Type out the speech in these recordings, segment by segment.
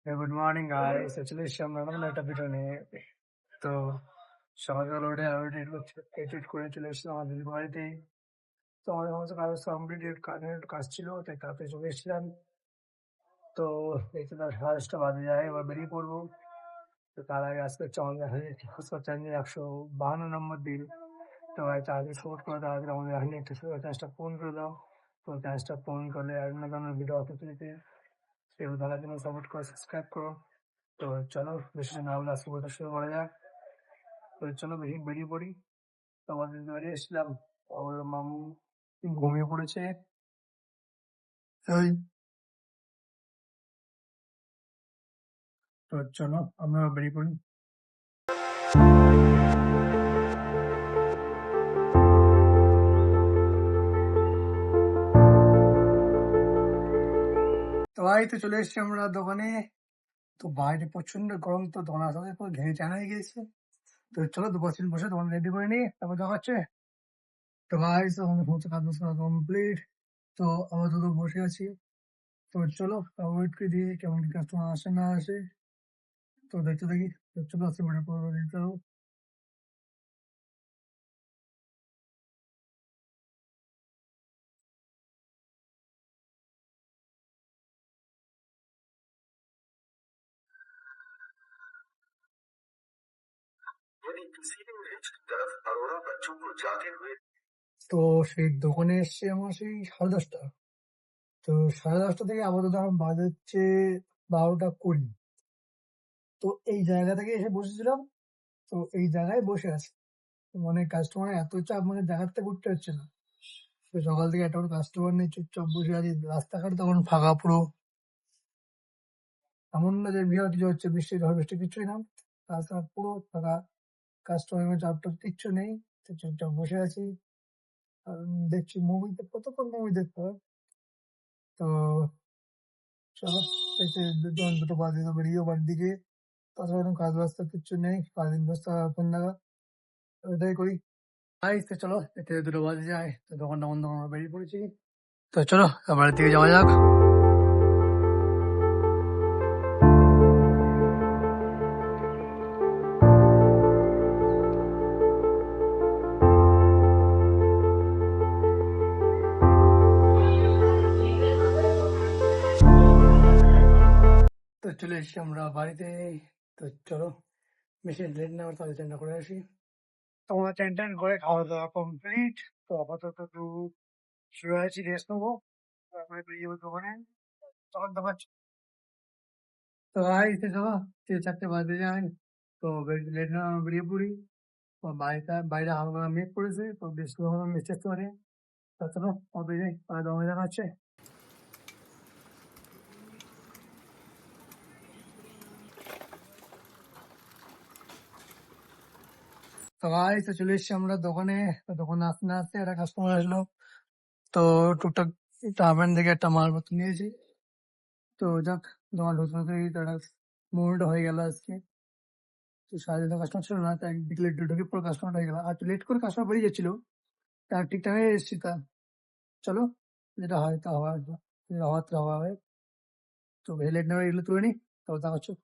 Good morning guys, চলে এসেছি আমরা নতুন একটা ভিডিও নিয়ে। তো সকালবেলা উঠে এডিট করে চলে এসেছিলাম আমাদের বাড়িতেই। তো আমাদের সমস্ত কাজ কমপ্লিট, কাজের একটু কাজ ছিল তাই তাড়াতাড়ি চলে এসেছিলাম। তো এই তো 10:30 বাজে যায়, এবার বেরিয়ে পড়বো। তো তার আগে আজকে হচ্ছে আমাদের হসপিটাল চ্যানেলের 152 নম্বর দিন। তো ভাই তাড়াতাড়ি সাপোর্ট করে, তাড়াতাড়ি আমাদের এখানে একটা চ্যানেলটা পূরণ করে দাও। তো চ্যানেলটা পূরণ করলে আর অন্য ধরনের ভিডিও অপরচুনিটি সেগুলো দেখার জন্য সাপোর্ট করো, সাবস্ক্রাইব করো। তো চলো বেশি না বলে আজকে বলতে শুরু করা যাক। তো চলো বেরিয়ে পড়ি। তো আমাদের বাড়ি এসেছিলাম, আমার মামু ঘুমিয়ে পড়েছে। ওই তো চলো আমরা বেরিয়ে পড়ি। তো এই তো চলে এসেছি আমরা দোকানে। তো বাইরে প্রচন্ড গরম, তো দোকান আসলে পুরো ঘেমে চান হয়ে গিয়েছে। তো চলো 2-5 মিনিট বসে দোকান রেডি করে নিই, তারপর দেখা হচ্ছে। তো ভাই তো আমাদের সমস্ত কাজ কমপ্লিট। তো আমরা তো বসে আছি। তো চলো ওয়েট করে দিই কেমন কি কাস্টমার আসে না আসে। তো দেখতে থাকি। তো চলো আসতে পারে পরে দিতে হবে। यदि किसी भी रिच तरफ अरोड़ा बच्चों को जाते हुए। তো সেই দোকানে এসছি আমার সেই 10:30। তো 10:30 থেকে আপাতত এখন বাজে হচ্ছে 12টা 20। তো এই জায়গা থেকে এসে বসেছিলাম। তো এই জায়গায় বসে আছি। মানে কাস্টমার এত চাপ, মানে জায়গার থেকে উঠতে হচ্ছে না। তো সকাল থেকে একটা কাস্টমার নেই, চুপচাপ বসে আছি। রাস্তাঘাট তখন ফাঁকা পুরো। এমন না যে বিরাট কিছু হচ্ছে, বৃষ্টি ঝড় বৃষ্টি কিছুই না। রাস্তাঘাট পুরো ফাঁকা। কাস্টমারের চাপ টাপ কিচ্ছু নেই। তো চুপচাপ বসে আছি। আর দেখছি মুভি, কতক্ষণ মুভি দেখতে হয়। তো চলো দেখতে 2 বাজে তো বেরিয়েও বাড়ির দিকে। তাছাড়া কোনো কাজ বাজ তো কিচ্ছু নেই, সারাদিন বসে থাকা ফোন দেখা, ওইটাই করি। তো চলো এতে 2 বাজে যায়, তো দোকানটা বন্ধ করে আমরা বেরিয়ে পড়েছি। তো চলো বাড়ির দিকে যাওয়া যাক। তো চলে এসেছি আমরা বাড়িতে। তো চলো বেশি লেট না করে তাদের চানটা করে আসি। তো আমরা চান টান করে খাওয়া দাওয়া কমপ্লিট। তো আপাতত একটু শুয়ে আছি, রেস্ট নেবো, তারপরে বেরিয়ে যাবো দোকানে। তখন তোমার তো চলো 4টে বাজে যায়। তো বেশি লেট না আমরা বেরিয়ে পড়ি। তো বাইরে হালকা মেঘ পড়েছে, তো বেশ ভালো মেঘ আসতে পারে। তা চলো কবে যাই, তাহলে দমে দেখা হচ্ছে। তো তো চলে এসেছি আমরা দোকানে। তো দোকানে আসতে না আসতে একটা কাস্টমার আসলো। তো টুকটাক ট্রাভেল থেকে একটা মালপত্র নিয়েছি। তো যাক, দোকান ঢুকতে ঢুকতেই তো একটা মুভমেন্ট হয়ে গেল আজকে। তো সারাদিন তো কাস্টমার ছিল না, তাই একদিকে লেট ঢুকে পুরো কাস্টমার হয়ে গেল। আর একটু লেট করে কাস্টমার বেরিয়ে যাচ্ছিল, তার ঠিক টাইমে এসেছি। তা চলো যেটা হয় তা হওয়ার, যেটা হওয়ার তা হওয়া হয়। তো বেশি লেট না করে এগুলো তুলে নিই, তারপর দেখা হচ্ছে।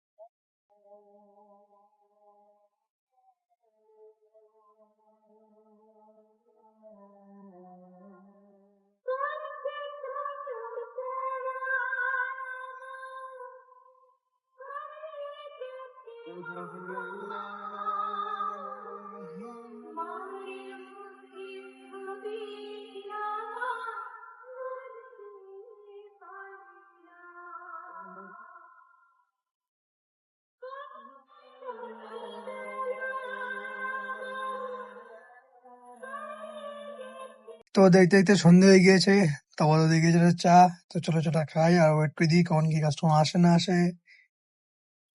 তো দেখতে দেখতে সন্ধে হয়ে গিয়েছে। তারপর ওদিকে গিয়েছিল চা। তো চলো চটা খাই আর ওয়েট করে দিই কখন কি কাস্টমার আসে না আসে।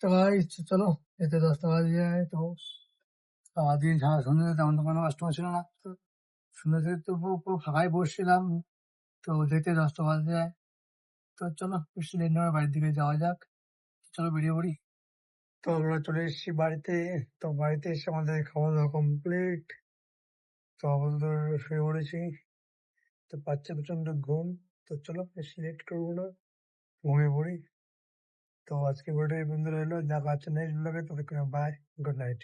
তো ভাই চলো, এতে 10টা বাজে যায়। তো সারাদিন সারা সন্ধ্যে তেমন তো কোনো কাস্টমার ছিল না। তো সন্ধ্যে থেকে তো পুরো পুরো ফাঁকাই বসছিলাম। তো দেখতে 10টা বাজে যায়। তো চলো বেশি লেট না করে বাড়ির দিকে যাওয়া যাক। চলো বেরিয়ে পড়ি। তো আমরা চলে এসেছি বাড়িতে। তো বাড়িতে এসে আমাদের খাওয়া দাওয়া কমপ্লিট। তো আপাতত শুয়ে পড়েছি। তো পাচ্ছে প্রচন্ড ঘুম। তো চলো বেশি লেট করবো না, ঘুমিয়ে পড়ি। তো আজকে ভিডিও এই পর্যন্ত রইলো। দেখা হচ্ছে নেক্সট ব্লগে। ততক্ষণে বাই, গুড নাইট।